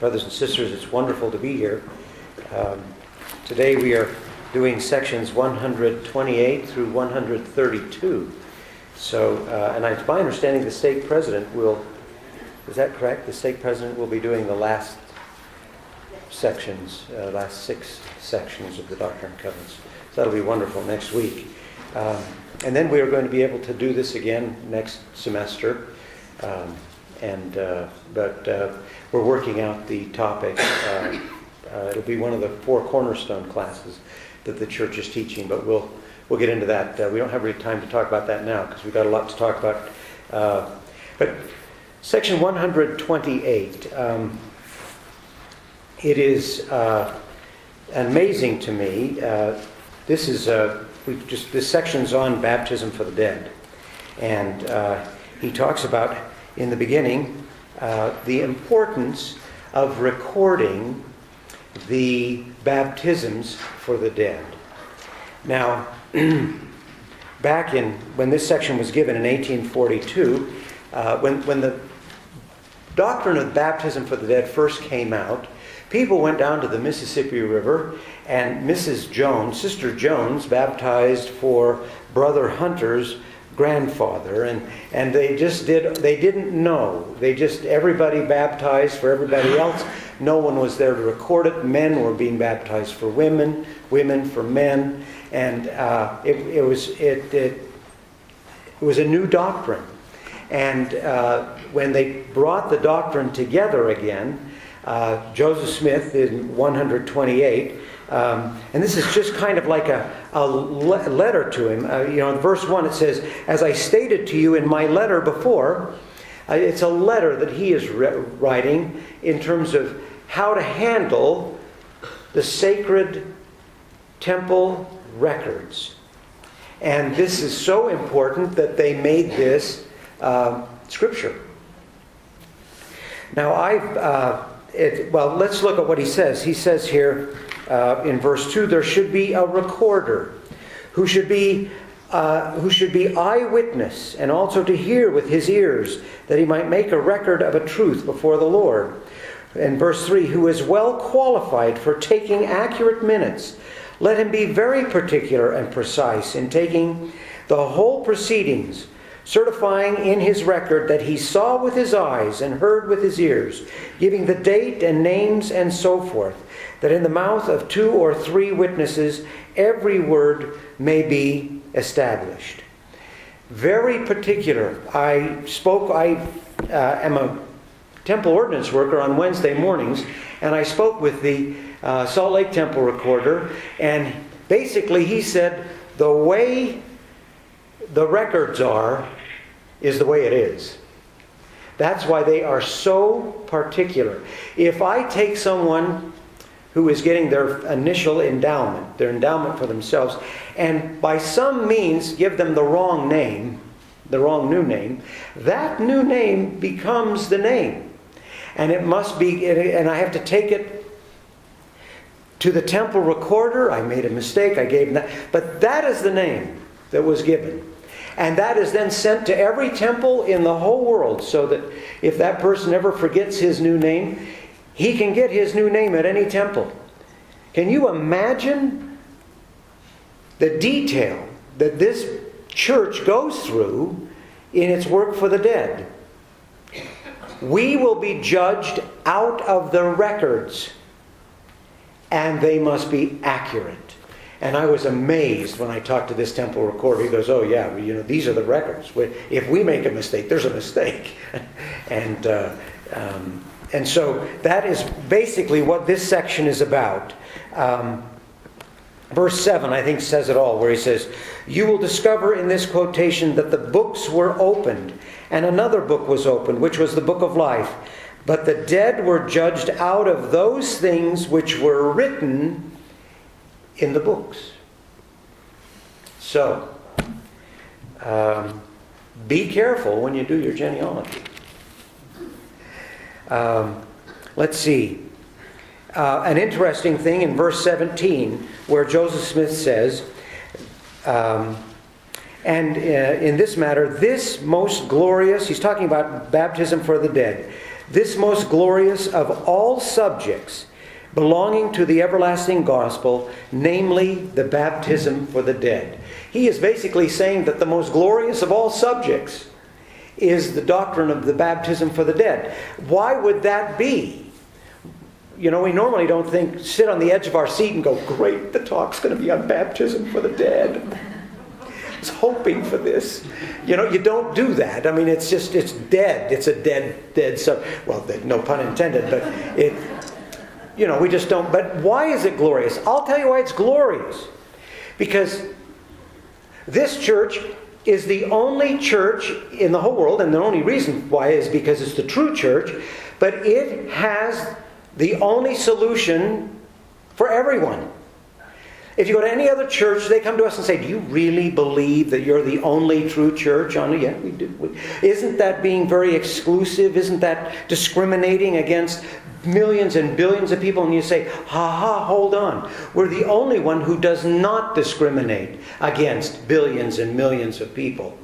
Brothers and sisters, it's wonderful to be here. Today we are doing sections 128 through 132. So, and it's my understanding the stake president will, is that correct? The stake president will be doing the last sections, last 6 sections of the Doctrine and Covenants. So that'll be wonderful next week. And then we are going to be able to do this again next semester. But we're working out the topic. It'll be one of the 4 cornerstone classes that the church is teaching, but we'll get into that. We don't have really time to talk about that now because we've got a lot to talk about. But section 128, it is amazing to me. This section's on baptism for the dead, and he talks about in the beginning the importance of recording the baptisms for the dead. Now, back when this section was given in 1842, when the doctrine of baptism for the dead first came out, people went down to the Mississippi River, and Mrs. Jones, Sister Jones, baptized for Brother Hunter's grandfather, and they didn't know. Everybody baptized for everybody else. No one was there to record it. Men were being baptized for women, women for men, and it was a new doctrine. And when they brought the doctrine together again, Joseph Smith in 128, and this is just kind of like a letter to him. In verse 1 it says, "As I stated to you in my letter before," it's a letter that he is writing in terms of how to handle the sacred temple records. And this is so important that they made this scripture. Now, let's look at what he says. He says here in verse 2, there should be a recorder who should be eyewitness, and also to hear with his ears, that he might make a record of a truth before the Lord. In verse 3, who is well qualified for taking accurate minutes. Let him be very particular and precise in taking the whole proceedings, certifying in his record that he saw with his eyes and heard with his ears, giving the date and names and so forth, that in the mouth of 2 or 3 witnesses every word may be established. Very particular. I am a temple ordinance worker on Wednesday mornings, and I spoke with the Salt Lake Temple recorder, and basically he said the way the records are is the way it is. That's why they are so particular. If I take someone who is getting their initial endowment, their endowment for themselves, and by some means give them the wrong name, the wrong new name, that new name becomes the name. And it must be, and I have to take it to the temple recorder. I made a mistake, I gave him that. But that is the name that was given. And that is then sent to every temple in the whole world, so that if that person ever forgets his new name, he can get his new name at any temple. Can you imagine the detail that this church goes through in its work for the dead? We will be judged out of the records, and they must be accurate. And I was amazed when I talked to this temple recorder. He goes, "Oh yeah, these are the records. If we make a mistake, there's a mistake." And so that is basically what this section is about. Verse 7, I think, says it all, where he says, "You will discover in this quotation that the books were opened, and another book was opened, which was the book of life. But the dead were judged out of those things which were written in the books." So, be careful when you do your genealogy. Let's see. An interesting thing in verse 17, where Joseph Smith says, in this matter, this most glorious, he's talking about baptism for the dead, this most glorious of all subjects belonging to the everlasting gospel, namely the baptism for the dead. He is basically saying that the most glorious of all subjects is the doctrine of the baptism for the dead. Why would that be? You know, we normally don't sit on the edge of our seat and go, great, the talk's going to be on baptism for the dead. I was hoping for this. You know, you don't do that. I mean, it's dead. It's a dead subject. Well, no pun intended, but we just don't. But why is it glorious? I'll tell you why it's glorious. Because this church is the only church in the whole world, and the only reason why is because it's the true church, but it has the only solution for everyone. If you go to any other church, they come to us and say, do you really believe that you're the only true church? Yeah, we do. Isn't that being very exclusive? Isn't that discriminating against millions and billions of people? And you say, hold on. We're the only one who does not discriminate against billions and millions of people.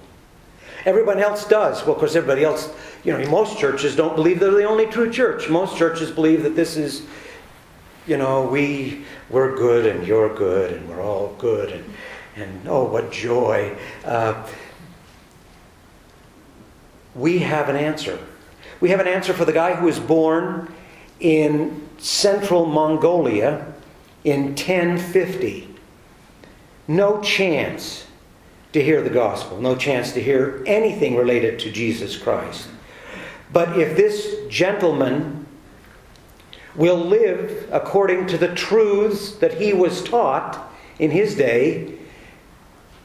Everyone else does. Well, of course, everybody else, most churches don't believe they're the only true church. Most churches believe that this is, we're good and you're good and we're all good and oh, what joy. We have an answer. We have an answer for the guy who was born in central Mongolia in 1050. No chance to hear the gospel. No chance to hear anything related to Jesus Christ. But if this gentleman will live according to the truths that he was taught in his day,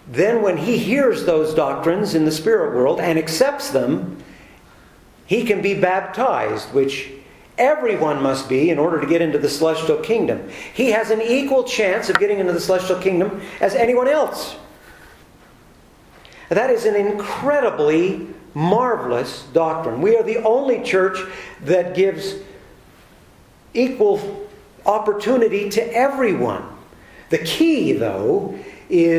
then when he hears those doctrines in the spirit world and accepts them, he can be baptized, which everyone must be in order to get into the celestial kingdom. He has an equal chance of getting into the celestial kingdom as anyone else. That is an incredibly marvelous doctrine. We are the only church that gives equal opportunity to everyone. The key, though, is